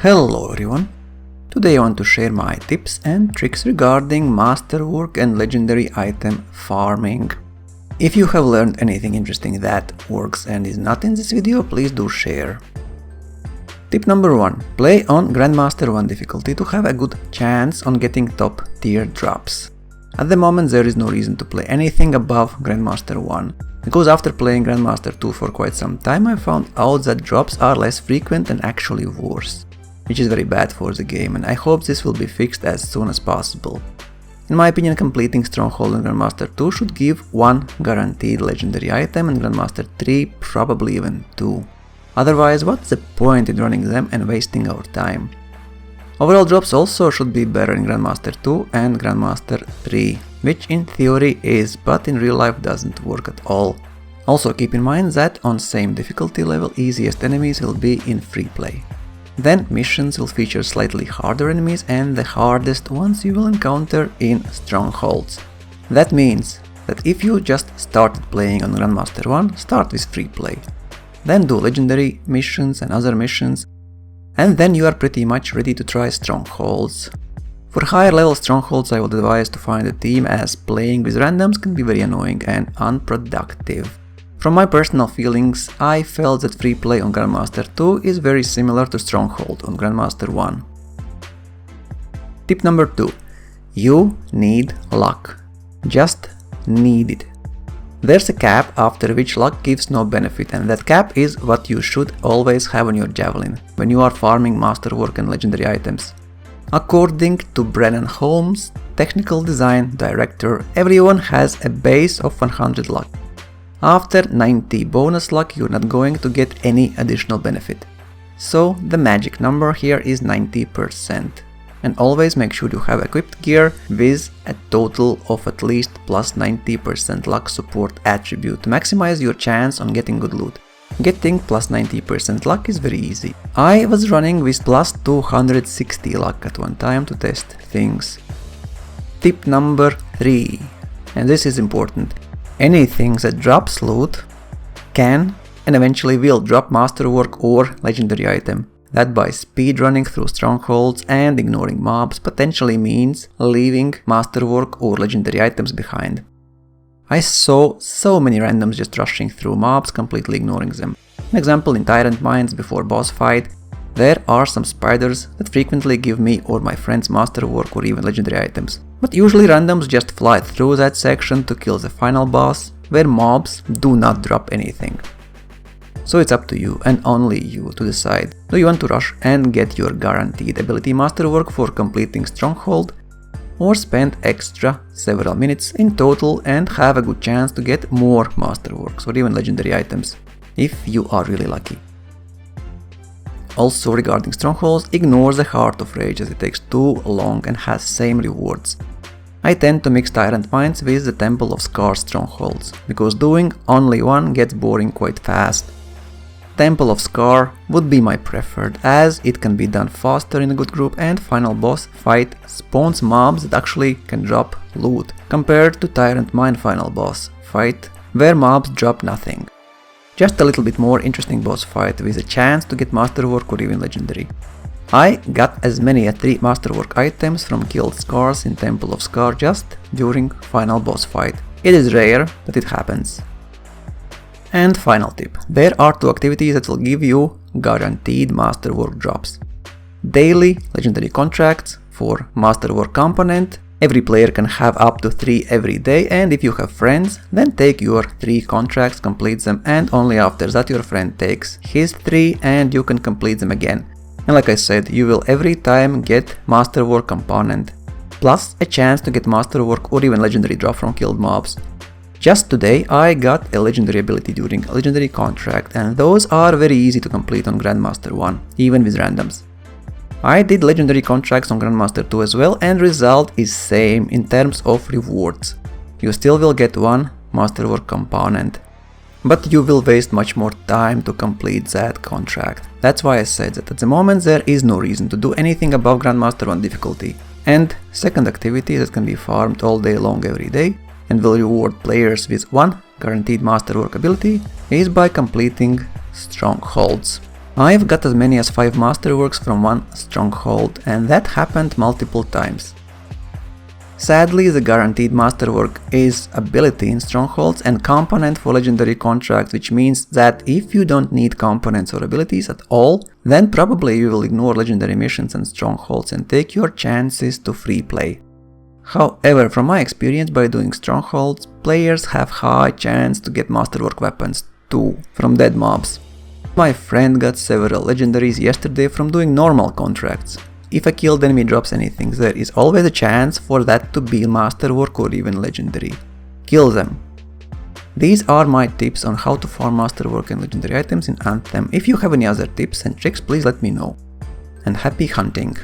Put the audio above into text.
Hello everyone! Today I want to share my tips and tricks regarding Masterwork and Legendary item farming. If you have learned anything interesting that works and is not in this video, please do share. Tip number 1. Play on Grandmaster 1 difficulty to have a good chance on getting top tier drops. At the moment there is no reason to play anything above Grandmaster 1, because after playing Grandmaster 2 for quite some time I found out that drops are less frequent and actually worse, which is very bad for the game, and I hope this will be fixed as soon as possible. In my opinion, completing Stronghold and Grandmaster 2 should give one guaranteed legendary item, and Grandmaster 3 probably even 2. Otherwise, what's the point in running them and wasting our time? Overall drops also should be better in Grandmaster 2 and Grandmaster 3, which in theory is, but in real life doesn't work at all. Also keep in mind that on same difficulty level, easiest enemies will be in free play. Then missions will feature slightly harder enemies, and the hardest ones you will encounter in Strongholds. That means that if you just started playing on Grandmaster 1, start with free play. Then do legendary missions and other missions, and then you are pretty much ready to try Strongholds. For higher level Strongholds I would advise to find a team, as playing with randoms can be very annoying and unproductive. From my personal feelings, I felt that free play on Grandmaster 2 is very similar to Stronghold on Grandmaster 1. Tip number 2. You need luck. Just need it. There's a cap after which luck gives no benefit, and that cap is what you should always have on your javelin when you are farming Masterwork and legendary items. According to Brennan Holmes, technical design director, everyone has a base of 100 luck. After 90 bonus luck, you're not going to get any additional benefit. So the magic number here is 90%. And always make sure you have equipped gear with a total of at least plus 90% luck support attribute to maximize your chance on getting good loot. Getting plus 90% luck is very easy. I was running with plus 260 luck at one time to test things. Tip number 3. And this is important. Anything that drops loot can and eventually will drop Masterwork or legendary item. That by speedrunning through Strongholds and ignoring mobs potentially means leaving Masterwork or legendary items behind. I saw so many randoms just rushing through mobs, completely ignoring them. An example, in Tyrant Mines before boss fight, there are some spiders that frequently give me or my friends Masterwork or even legendary items. But usually randoms just fly through that section to kill the final boss, where mobs do not drop anything. So it's up to you and only you to decide, do you want to rush and get your guaranteed ability Masterwork for completing Stronghold, or spend extra several minutes in total and have a good chance to get more Masterworks or even legendary items, if you are really lucky. Also regarding Strongholds, ignore the Heart of Rage, as it takes too long and has same rewards. I tend to mix Tyrant Mines with the Temple of Scars Strongholds, because doing only one gets boring quite fast. Temple of Scar would be my preferred, as it can be done faster in a good group, and final boss fight spawns mobs that actually can drop loot, compared to Tyrant Mine final boss fight, where mobs drop nothing. Just a little bit more interesting boss fight with a chance to get Masterwork or even legendary. I got as many as 3 Masterwork items from killed Scars in Temple of Scar just during final boss fight. It is rare, but it happens. And final tip. There are 2 activities that will give you guaranteed Masterwork drops. Daily legendary contracts for Masterwork component. Every player can have up to 3 every day, and if you have friends, then take your 3 contracts, complete them, and only after that your friend takes his 3 and you can complete them again. And like I said, you will every time get Masterwork component, plus a chance to get Masterwork or even legendary drop from killed mobs. Just today I got a legendary ability during a legendary contract, and those are very easy to complete on Grandmaster 1, even with randoms. I did legendary contracts on Grandmaster 2 as well, and result is same in terms of rewards. You still will get one Masterwork component, but you will waste much more time to complete that contract. That's why I said that at the moment there is no reason to do anything above Grandmaster 1 difficulty. And second activity that can be farmed all day long every day and will reward players with one guaranteed Masterwork ability is by completing Strongholds. I've got as many as 5 Masterworks from one Stronghold, and that happened multiple times. Sadly, the guaranteed Masterwork is ability in Strongholds and component for legendary contracts, which means that if you don't need components or abilities at all, then probably you will ignore legendary missions and Strongholds and take your chances to free play. However, from my experience, by doing Strongholds, players have high chance to get Masterwork weapons too from dead mobs. My friend got several legendaries yesterday from doing normal contracts. If a killed enemy drops anything, there is always a chance for that to be Masterwork or even legendary. Kill them. These are my tips on how to farm Masterwork and legendary items in Anthem. If you have any other tips and tricks, please let me know. And happy hunting!